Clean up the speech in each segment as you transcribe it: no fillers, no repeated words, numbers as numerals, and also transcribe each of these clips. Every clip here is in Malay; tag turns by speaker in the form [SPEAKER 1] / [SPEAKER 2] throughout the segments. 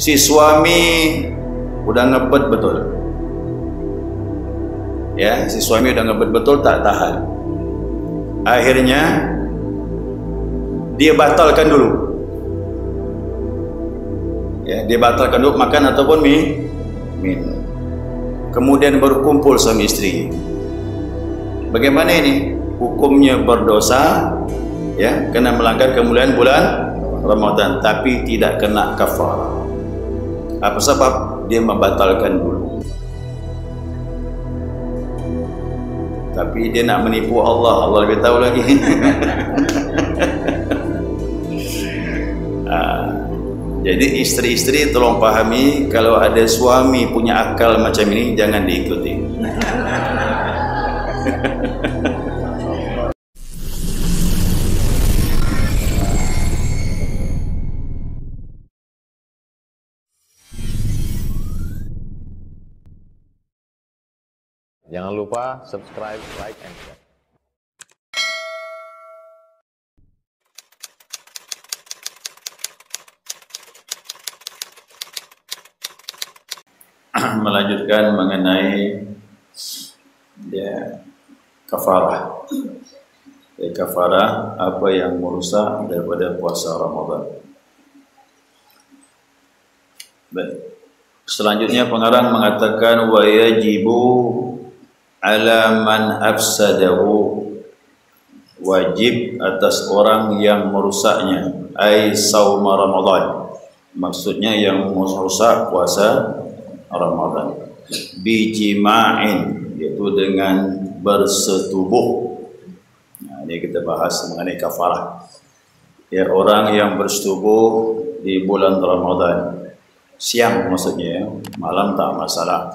[SPEAKER 1] Si suami udah ngebet betul. Ya, si suami udah ngebet betul, tak tahan. Akhirnya dia batalkan dulu. Ya, dia batalkan dulu makan ataupun minum. Kemudian berkumpul suami istri. Bagaimana ini? Hukumnya berdosa, ya, kena melanggar kemuliaan bulan Ramadan, tapi tidak kena kafarah. Apa sebab? Dia membatalkan dulu. Tapi dia nak menipu Allah, Allah lebih tahu lagi. Jadi istri-istri tolong pahami, kalau ada suami punya akal macam ini, jangan diikuti.
[SPEAKER 2] Jangan lupa subscribe, like, and share.
[SPEAKER 1] Melanjutkan mengenai ya, kafarah. Kafarah apa yang merusak daripada puasa Ramadan. Baik. Selanjutnya pengarang mengatakan wa yajibu ala man afsadahu, wajib atas orang yang merusaknya, ai saum Ramadan, maksudnya yang merusak puasa Ramadan, bijima'in, yaitu dengan bersetubuh. Nah, ini kita bahas mengenai kafarah. Ya, orang yang bersetubuh di bulan Ramadan, siang maksudnya, malam tak masalah.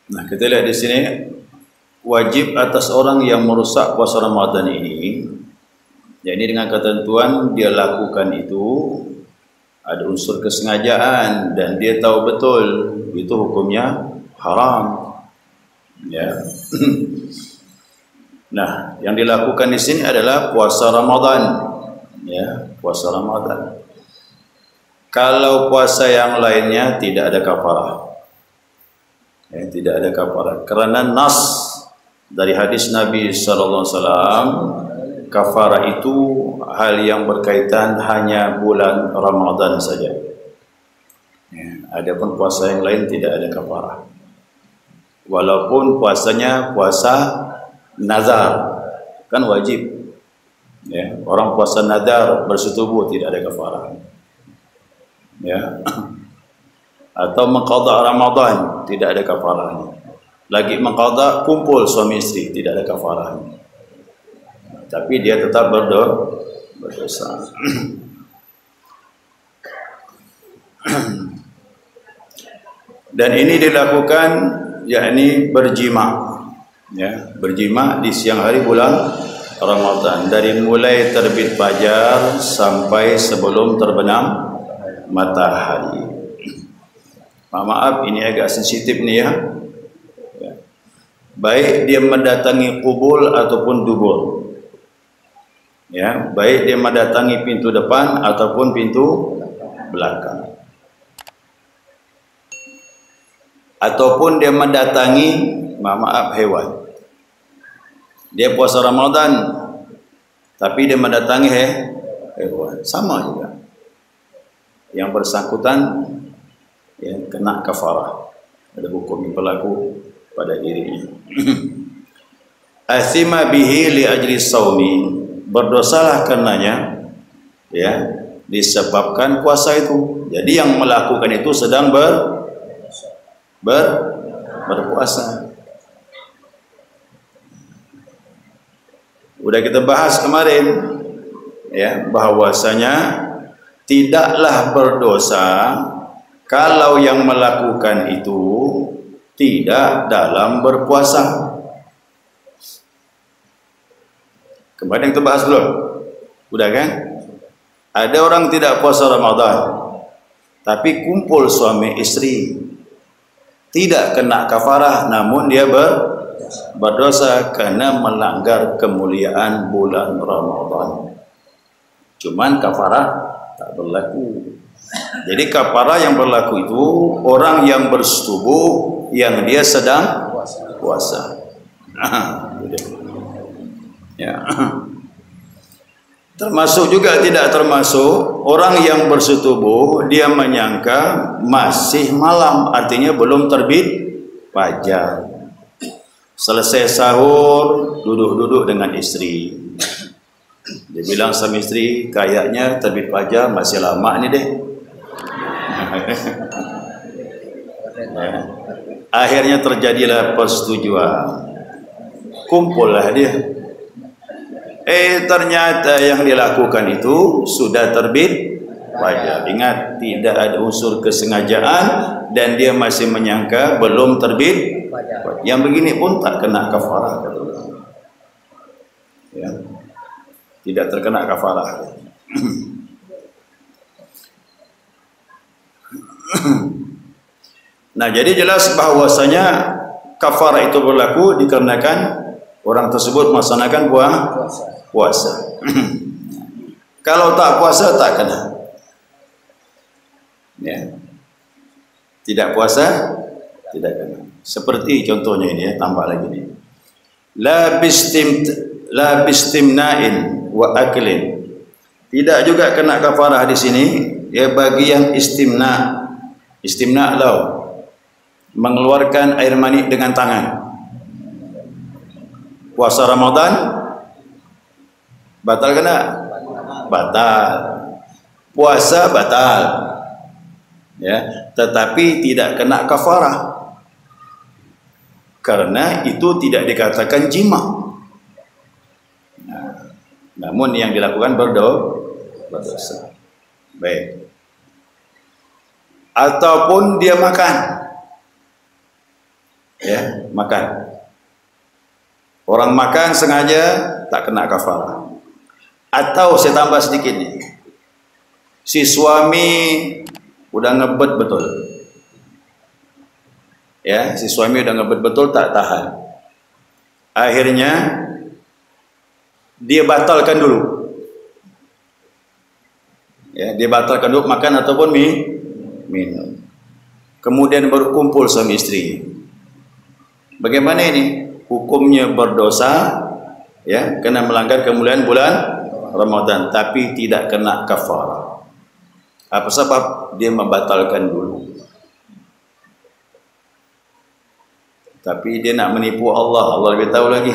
[SPEAKER 1] Nah, kita lihat di sini, wajib atas orang yang merusak puasa Ramadan ini, yakni dengan ketentuan dia lakukan itu ada unsur kesengajaan dan dia tahu betul itu hukumnya haram. Ya. Nah, yang dilakukan di sini adalah puasa Ramadan. Ya, puasa Ramadan. Kalau puasa yang lainnya tidak ada kafarah. Ya, tidak ada kafarah karena nas dari hadis Nabi sallallahu alaihi wasallam, kafarah itu hal yang berkaitan hanya bulan Ramadan saja. Ya, adapun puasa yang lain tidak ada kafarah. Walaupun puasanya puasa nazar, kan wajib. Ya, orang puasa nazar bersetubuh tidak ada kafarah. Ya. Atau mengqadha Ramadan tidak ada kafarahnya. Lagi mengqadha kumpul suami istri tidak ada kafarahnya. Tapi dia tetap berdosa. Dan ini dilakukan yakni berjima, ya, berjima di siang hari bulan Ramadan, dari mulai terbit fajar sampai sebelum terbenam matahari. Maaf, ini agak sensitif nih ya. Baik dia mendatangi kubul ataupun dubur. Ya, baik dia mendatangi pintu depan ataupun pintu belakang. Ataupun dia mendatangi maaf hewan. Dia puasa Ramadan tapi dia mendatangi hewan, sama juga. Yang bersangkutan ya, kena kafarah, ada hukum yang berlaku pada dirinya. Asima bihi li ajli saumi, berdosalah karenanya, ya, disebabkan puasa itu. Jadi yang melakukan itu sedang berpuasa. Udah kita bahas kemarin, ya, bahwasanya tidaklah berdosa kalau yang melakukan itu tidak dalam berpuasa. Kemarin kita bahas belum? Udah kan? Ada orang tidak puasa Ramadan, tapi kumpul suami istri, tidak kena kafarah, namun dia berdosa karena melanggar kemuliaan bulan Ramadan. Cuman kafarah tak berlaku. Jadi kafarah yang berlaku itu orang yang bersetubuh yang dia sedang puasa. Ya. Termasuk juga tidak termasuk orang yang bersetubuh dia menyangka masih malam, artinya belum terbit fajar. Selesai sahur, duduk-duduk dengan istri. Dia bilang sama istri, kayaknya terbit fajar masih lama ni deh. Akhirnya terjadilah persetujuan. Kumpullah dia. Ternyata yang dilakukan itu sudah terbit fajar. Ingat, tidak ada unsur kesengajaan dan dia masih menyangka belum terbit fajar. Yang begini pun tak kena kafarah, kata Allah. Ya. Tidak terkena kafarah. Nah, jadi jelas bahwasanya kafarah itu berlaku dikarenakan orang tersebut melaksanakan puasa. Kalau tak puasa tak kena. Ya. Tidak puasa tidak kena. Seperti contohnya ini ya, tambah lagi ni. La bistimna'in wa aklin. Tidak juga kena kafarah di sini ya bagi yang istimna. Istimna' law, mengeluarkan air mani dengan tangan. Puasa Ramadan batal kena? Batal. Puasa batal. Ya, tetapi tidak kena kafarah. Karena itu tidak dikatakan jima. Nah, namun yang dilakukan berdosa. Baik. Ataupun dia makan. Ya, makan. Orang makan sengaja tak kena kafarah. Atau saya tambah sedikit nih. Si suami udah ngebet betul. Ya, si suami udah ngebet betul tak tahan. Akhirnya dia batalkan dulu. Ya, dia batalkan dulu makan ataupun minum. Kemudian berkumpul suami istri. Bagaimana ini? Hukumnya berdosa, ya, kena melanggar kemuliaan bulan Ramadan, tapi tidak kena kafarah. Apa sebab? Dia membatalkan dulu. Tapi dia nak menipu Allah, Allah lebih tahu lagi.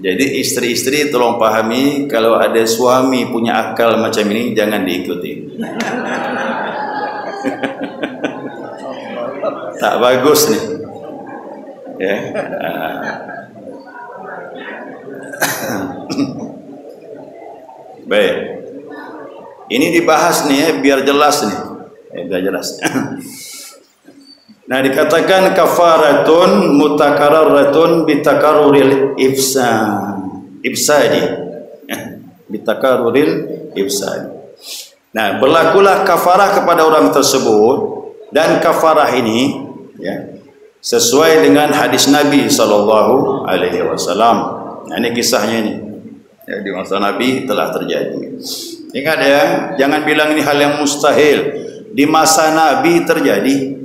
[SPEAKER 1] Jadi istri-istri tolong pahami, kalau ada suami punya akal macam ini jangan diikuti. Tak bagus nih. Ya. Baik. Ini dibahas nih ya, biar jelas nih. Biar jelas. Nah, dikatakan kafaratun mutakarraratun bitakarruril ifsadi. Bitakarruril ifsadi. Nah, berlakulah kafarah kepada orang tersebut, dan kafarah ini ya sesuai dengan hadis Nabi sallallahu alaihi wasallam. Nah, ini kisahnya ini. Ya, di masa Nabi telah terjadi. Ingat ya, jangan bilang ini hal yang mustahil. Di masa Nabi terjadi.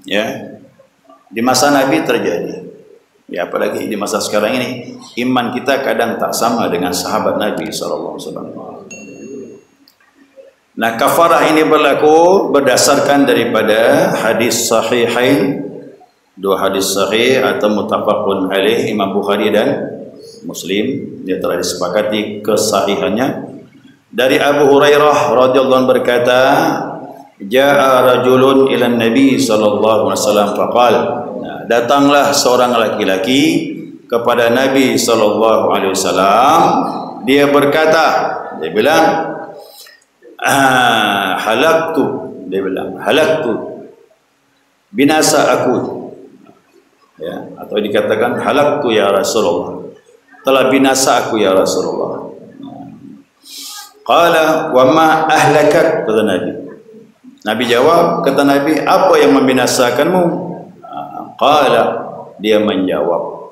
[SPEAKER 1] Ya, di masa Nabi terjadi. Ya, apalagi di masa sekarang ini, iman kita kadang tak sama dengan sahabat Nabi sallallahu alaihi wasallam. Nah, kafarah ini berlaku berdasarkan daripada hadis sahihain, dua hadis sahih atau muttafaqun alaih, Imam Bukhari dan Muslim, dia telah disepakati kesahihannya. Dari Abu Hurairah radhiyallahu anhu berkata, Ja'a rajulun ila Nabi sallallahu alaihi wasallam faqal. Nah, datanglah seorang laki-laki kepada Nabi sallallahu alaihi wasallam, dia berkata, dia bilang, halaktu, dia bilang, halaktu, binasa aku. Ya, atau dikatakan halaktu ya Rasulullah, telah binasa aku ya Rasulullah. Qala wa ma ahlakak, kata Nabi. Nabi jawab, kata Nabi, apa yang membinasakanmu? Qala, dia menjawab,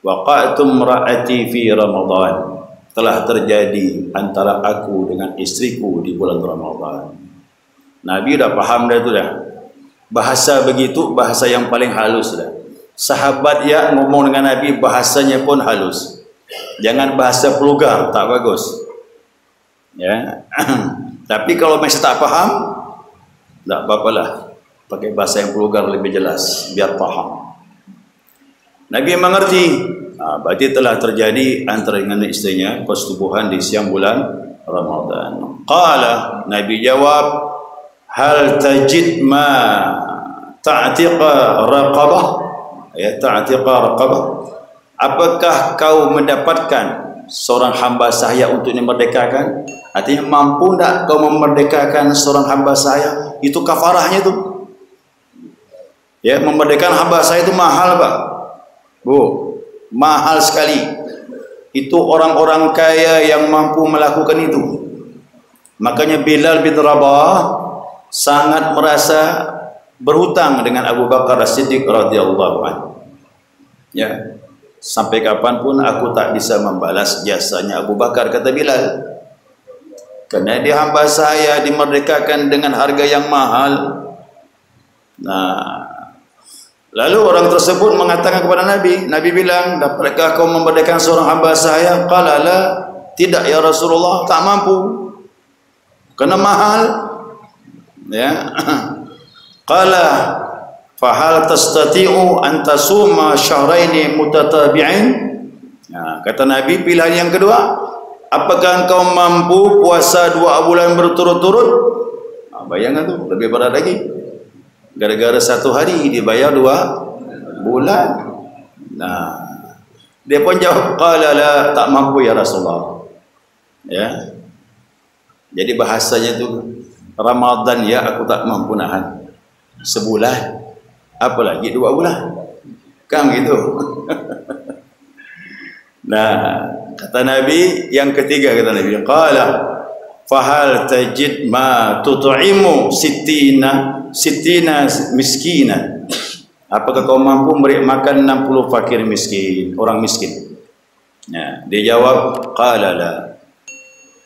[SPEAKER 1] waqa'tum ra'ati fi Ramadan, telah terjadi antara aku dengan istriku di bulan Ramadan. Nabi dah faham dah tu dah. Bahasa begitu bahasa yang paling halus dah. Sahabat ya ngomong dengan Nabi bahasanya pun halus. Jangan bahasa vulgar, tak bagus. Ya. Tapi kalau masih tak faham, tak apa-apalah. Pakai bahasa yang vulgar lebih jelas biar faham. Nabi mengerti. Berarti telah terjadi antara dengan istrinya persetubuhan di siang bulan Ramadan. Qala, Nabi jawab, hal tajid ma ta'tiqa raqabah? Ya, ta'tiqa raqabah. Apakah kau mendapatkan seorang hamba sahaya untuk dimerdekakan? Artinya mampu tak kau memerdekakan seorang hamba sahaya? Itu kafarahnya tu. Ya, memerdekakan hamba sahaya itu mahal, Pak. Bu, mahal sekali. Itu orang-orang kaya yang mampu melakukan itu. Makanya Bilal bin Rabah sangat merasa berhutang dengan Abu Bakar As-Siddiq radhiyallahu anhu. Ya, sampai kapanpun aku tak bisa membalas jasanya Abu Bakar, kata Bilal. Karena dia hamba saya, dimerdekakan dengan harga yang mahal. Nah, lalu orang tersebut mengatakan kepada Nabi, Nabi bilang, dapatkah kau memerdekakan seorang hamba saya? Qala la, tidak ya Rasulullah, tak mampu. Karena mahal. Ya. Qala fahal tastati'u an tasuma syahraini mutatabi'ain? Nah, kata Nabi pilihan yang kedua, apakah engkau mampu puasa 2 bulan berturut-turut? Bayangkan tu, lebih berat lagi. Gara-gara 1 hari dibayar 2 bulan. Nah, dia pun jawab, qala la, tak mampu ya Rasulullah. Ya. Jadi bahasanya tu, Ramadan ya aku tak mampu nahan. Sebulan, apalagi 2 bulan. Kan gitu. Nah, kata Nabi yang ketiga, kata Nabi, qala fahal tajid ma tut'imu sittina miskinan? Apakah kau mampu memberi makan 60 fakir miskin, orang miskin? Nah, dia jawab, qala la,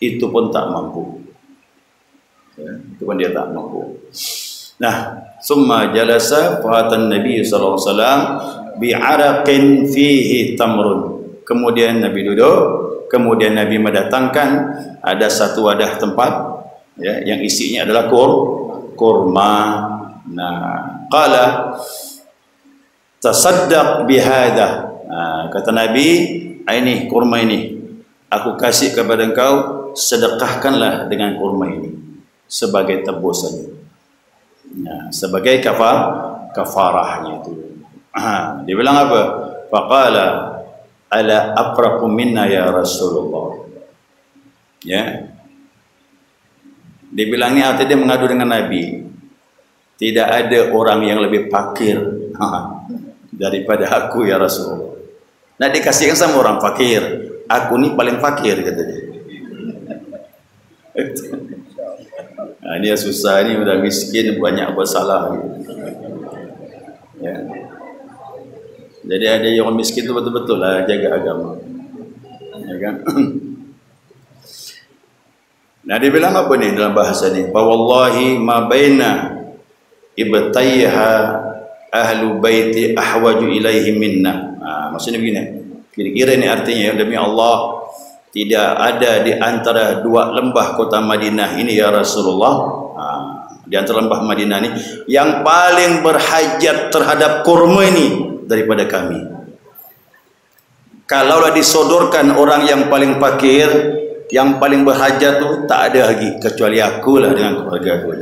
[SPEAKER 1] itu pun tak mampu. Ya, itu pun dia tak mampu. Nah, summa jalasa fatan Nabi sallallahu alaihi wasallam bi'araqin fihi tamrun. Kemudian Nabi duduk, kemudian Nabi mendatangkan ada satu wadah tempat, ya, yang isinya adalah kurma. Nah, qala tasaddaq bihadha. Kata Nabi, ini kurma ini aku kasih kepada engkau, sedekahkanlah dengan kurma ini sebagai tebusan. Nah, sebagai kafarahnya itu. Dia bilang apa? Faqala ala aqrabu minna ya Rasulullah. Ya. Dia bilang ni, artinya dia mengadu dengan Nabi. Tidak ada orang yang lebih fakir daripada aku ya Rasulullah. Nah, dikasihkan sama orang fakir. Aku ni paling fakir, kata dia. Nah, dia susah ni, udah miskin, banyak buat salah. Ya. Jadi ada orang miskin tu betul-betul lah jaga agama. Ya kan? Nah, dia bilang apa ni dalam bahasa ni? Fa wallahi ma baina ibtayha ahlu baiti ahwaju ilaihi minna. Maksudnya begini. Kira-kira ni artinya, demi Allah, tidak ada di antara 2 lembah kota Madinah ini ya Rasulullah, di antara lembah Madinah ini yang paling berhajat terhadap kurma ini daripada kami. Kalaulah disodorkan orang yang paling fakir, yang paling berhajat tu, tak ada lagi kecuali aku lah dengan keluarga aku,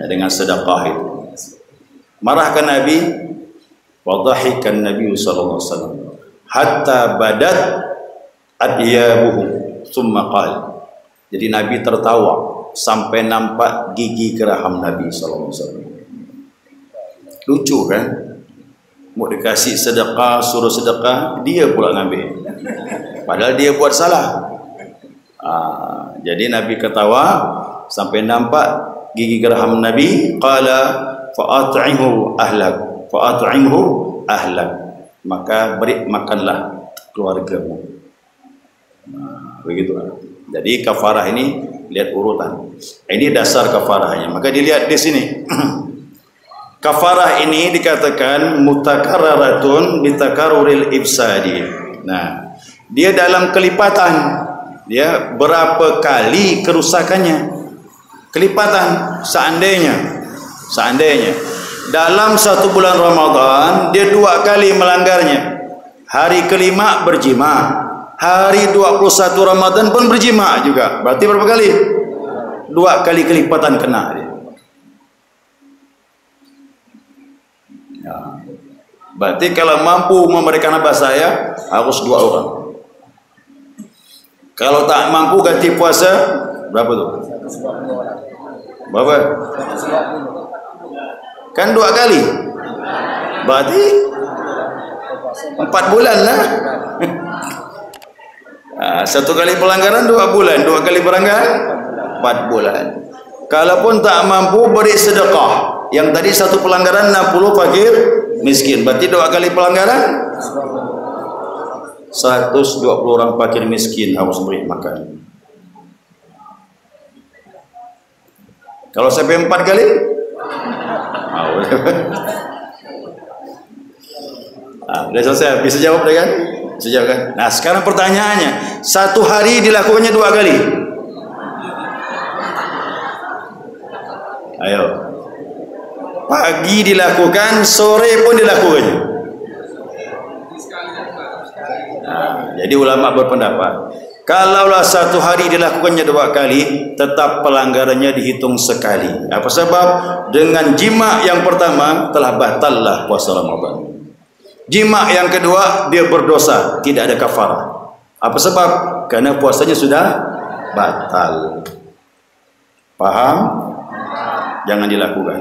[SPEAKER 1] dengan sedekah itu. Marahkan Nabi, wadhahikan Nabi sallallahu alaihi wasallam hatta badat adyabuhu summa qala. Jadi Nabi tertawa sampai nampak gigi geraham Nabi sallallahu alaihi wasallam. Lucu kan? Mau dikasih sedekah, suruh sedekah, dia pula ngambil. Padahal dia buat salah. Jadi Nabi ketawa sampai nampak gigi geraham Nabi. Qala fa'at'imhu ahlak, fa'at'imhu ahlak. maka beri makanlah keluargamu. Nah, begitu. Jadi kafarah ini lihat urutan. Ini dasar kafarahnya. Maka dilihat di sini. Kafarah ini dikatakan mutakarraratun bitakaruril ifsadi. Nah, dia dalam kelipatan, dia berapa kali kerusakannya. Kelipatan seandainya dalam satu bulan Ramadan dia 2 kali melanggarnya. Hari kelima berjima, hari 21 Ramadan pun berjima juga. Berarti berapa kali? 2 kali kelipatan kena dia. Ya. Berarti kalau mampu memberikan nafas saya harus 2 orang. Kalau tak mampu ganti puasa berapa tuh? Berapa? Kan 2 kali. Berarti 4 bulan lah. 1 kali pelanggaran 2 bulan, 2 kali pelanggaran 4 bulan. Kalaupun tak mampu beri sedekah. Yang tadi 1 pelanggaran 60 fakir miskin. Berarti 2 kali pelanggaran 120 orang fakir miskin harus beri makan. Kalau sampai 4 kali udah selesai, bisa jawab kan? Bisa jawab kan? Nah sekarang pertanyaannya, 1 hari dilakukannya 2 kali. Ayo, pagi dilakukan, sore pun dilakukannya. Nah, jadi ulama berpendapat, kalaulah 1 hari dilakukannya 2 kali, tetap pelanggarannya dihitung sekali. Apa sebab? Dengan jima yang pertama telah batallah puasa Ramadan. Jima yang kedua dia berdosa, tidak ada kafarah. Apa sebab? Karena puasanya sudah batal. Paham? Jangan dilakukan.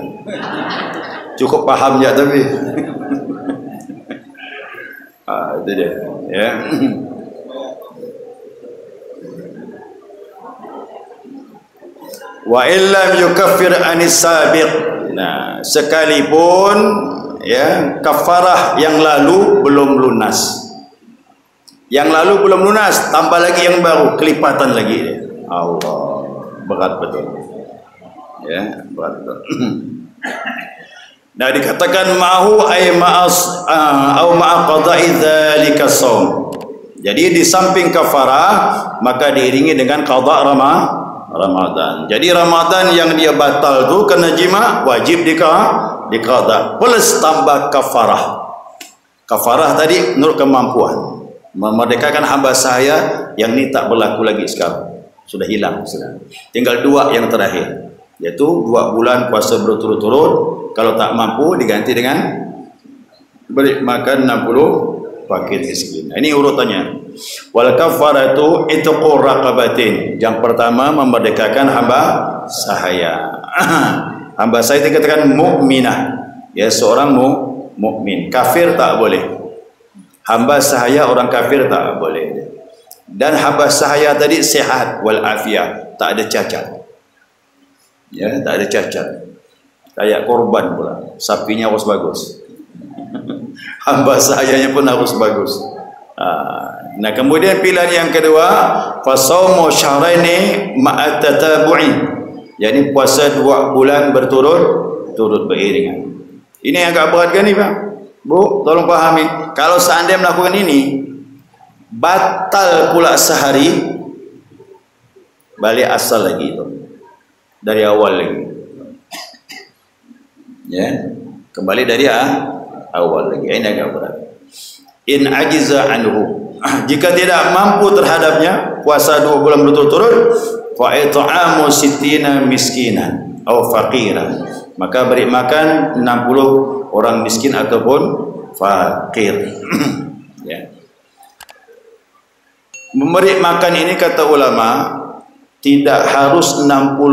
[SPEAKER 1] Cukup paham ya tapi. Itu dia, ya. Wa illam yukaffir anis sabiq. Nah, sekalipun ya kafarah yang lalu belum lunas. Yang lalu belum lunas, tambah lagi yang baru, kelipatan lagi dia. Allah, berat betul. Ya, berat betul. Nah, dikatakan ma'hu ay ma'as au ma'a qada'i dzalika shaum. Jadi di samping kafarah maka diiringi dengan qada' Ramadan. Jadi Ramadan yang dia batal tu kena jima wajib diqada plus tambah kafarah. Kafarah tadi menurut kemampuan. Memerdekakan hamba saya yang ni tak berlaku lagi sekarang. Sudah hilang sudah. Tinggal 2 yang terakhir. Yaitu 2 bulan puasa berturut-turut. Kalau tak mampu diganti dengan beri makan 60 fakir miskin. Ini urutannya. Wal kafaratu itqu raqabatin. Yang pertama memerdekakan hamba sahaya. Hamba saya dikatakan mukminah. Ya, seorang mukmin. Kafir tak boleh. Hamba sahaya orang kafir tak boleh. Dan hamba sahaya tadi sehat wal afiah, tak ada cacat. Ya, tak ada cacat. Kayak korban pula. Sapinya harus bagus. Hamba sahayanya pun harus bagus. Nah, kemudian pilihan yang kedua, fasaumu syahraini ma'at tatabu'in. Yani puasa 2 bulan berturut-turut beriringan. Ini agak berat kan ni Pak? Bu, tolong pahami. Kalau seandainya melakukan ini, batal pula sehari, balik asal lagi itu. Dari awal lagi. Ya, kembali dari awal lagi. Ini agak berat. In ajiza anhu. Jika tidak mampu terhadapnya puasa 2 bulan berturut-turut, fa it'amu sittina miskinan atau faqiran. Maka beri makan 60 orang miskin ataupun fakir. Ya. Memberi makan ini kata ulama tidak harus 60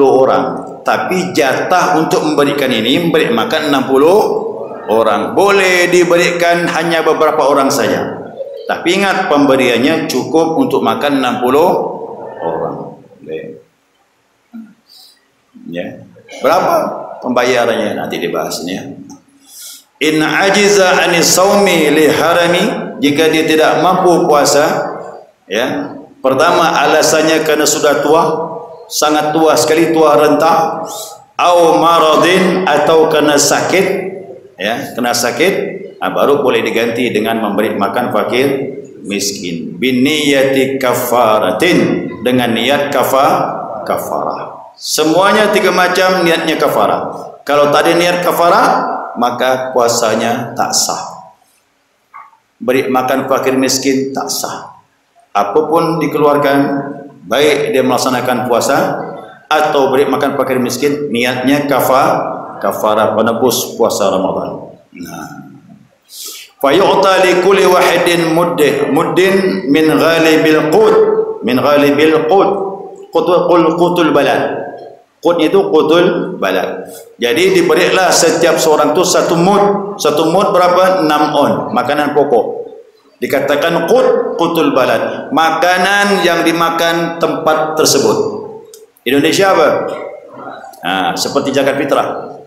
[SPEAKER 1] orang, tapi jatah untuk memberikan ini memberi makan 60 orang. Boleh diberikan hanya beberapa orang saja. Tapi ingat pemberiannya cukup untuk makan 60 orang. Ya. Berapa pembayarannya nanti dibahasnya. In ajiza anis saumi li harami, jika dia tidak mampu puasa, ya, pertama alasannya karena sudah tua, sangat tua sekali, tua renta, au maradin, atau kena sakit, ya, kena sakit, baru boleh diganti dengan memberi makan fakir miskin. Biniyati kafaratin, dengan niat kafarah. Semuanya 3 macam niatnya kafarah. Kalau tak ada niat kafarah, maka puasanya tak sah. Beri makan fakir miskin tak sah. Apapun dikeluarkan, baik dia melaksanakan puasa atau beri makan fakir miskin, niatnya kafarah penebus puasa Ramadan. Nah, fa yu'ta li kulli wahidin muddin min ghalibil qut, qutul balad. Qutnya itu qutul balad. Jadi diberilah setiap seorang tu satu mud berapa? 6 on, makanan pokok. Dikatakan qutul balad, makanan yang dimakan tempat tersebut. Indonesia apa? Seperti zakat fitrah.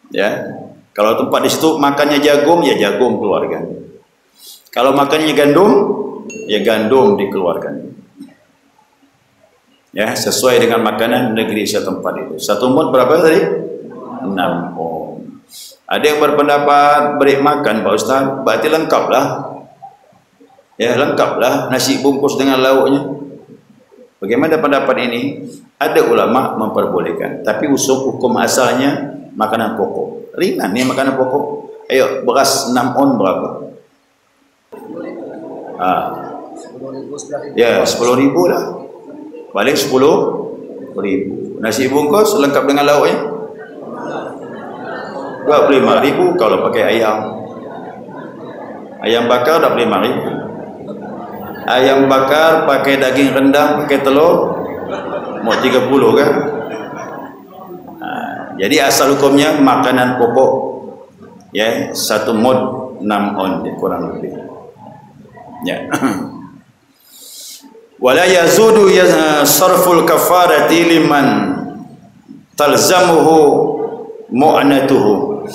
[SPEAKER 1] Ya. Kalau tempat di situ makannya jagung, ya jagung keluarkan. Kalau makannya gandum, ya gandum dikeluarkan. Ya, sesuai dengan makanan negeri setempat itu. Satu mud berapa tadi? 6 on. Ada yang berpendapat beri makan Pak Ustaz, berarti lengkaplah. Ya, lengkaplah nasi bungkus dengan lauknya. Bagaimana pendapat ini? Ada ulama memperbolehkan, tapi hukum asalnya makanan pokok. Ringan nih makanan pokok. Ayo, beras 6 on berapa? Ya, 10.000 lah. Balik 10.000. Nasi bungkus lengkap dengan lauknya 25.000 kalau pakai ayam. Ayam bakar 25.000. Ayam bakar pakai daging rendang, pakai telur, mau 30 kan? Jadi asal hukumnya makanan pokok, ya, 1 mud 6 on kurang lebih. Ya. Wala yazudu sarful kafarati liman talzamuhu mu'anatuhu.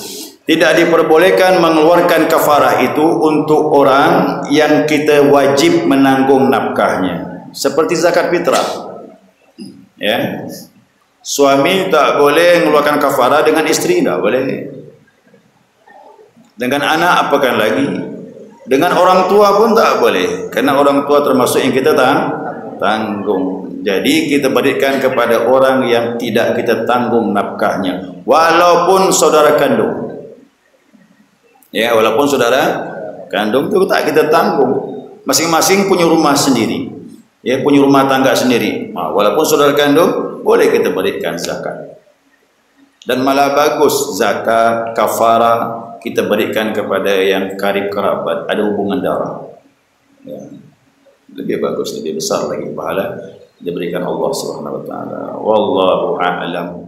[SPEAKER 1] Tidak diperbolehkan mengeluarkan kafarah itu untuk orang yang kita wajib menanggung nafkahnya. Seperti zakat fitrah. Ya. Suami tak boleh mengeluarkan kafarah dengan istri, tak boleh. Dengan anak apakan lagi? Dengan orang tua pun tak boleh, karena orang tua termasuk yang kita tanggung. Jadi kita berikan kepada orang yang tidak kita tanggung nafkahnya, walaupun saudara kandung. Ya, walaupun saudara kandung itu tak kita tanggung. Masing-masing punya rumah sendiri, ya, punya rumah tangga sendiri. Walaupun saudara kandung, boleh kita berikan zakat. Dan malah bagus zakat kafarah kita berikan kepada yang karib kerabat, ada hubungan darah. Ya. Lebih bagus, lebih besar lagi pahala diberikan Allah Subhanahu wa taala. Wallahu a'lam.